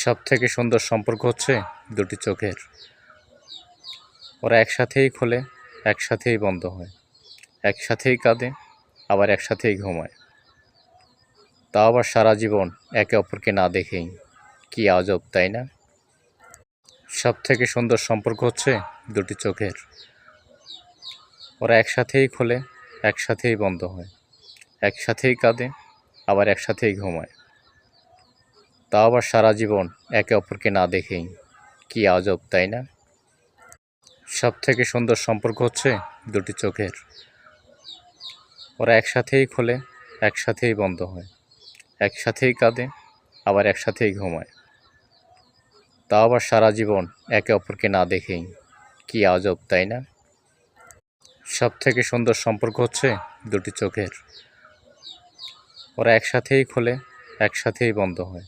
সবথেকে সুন্দর সম্পর্ক হচ্ছে দুটি চোখের। ওরা একসাথেই খোলে, একসাথেই বন্ধ হয়, একসাথেই কাঁদে, আবার একসাথেই ঘুমায়। তাও আবার সারা জীবন একে অপরকে না দেখেই। কি আজব, তাই না? সবথেকে সুন্দর সম্পর্ক হচ্ছে দুটি চোখের। ওরা একসাথেই খোলে, একসাথেই বন্ধ হয়, একসাথেই কাঁদে, আবার একসাথেই ঘুমায়। তাও আবার সারা জীবন একে অপরকে না দেখেই। কি আজব, তাই না? সবথেকে সুন্দর সম্পর্ক হচ্ছে দুটি চোখের। ওরা একসাথেই খোলে, একসাথেই বন্ধ হয়, একসাথেই কাঁদে, আবার একসাথেই ঘুমায়। তাও আবার সারা জীবন একে অপরকে না দেখেই। কি আজব, তাই না? সবথেকে সুন্দর সম্পর্ক হচ্ছে দুটি চোখের। ওরা একসাথেই খোলে, একসাথেই বন্ধ হয়,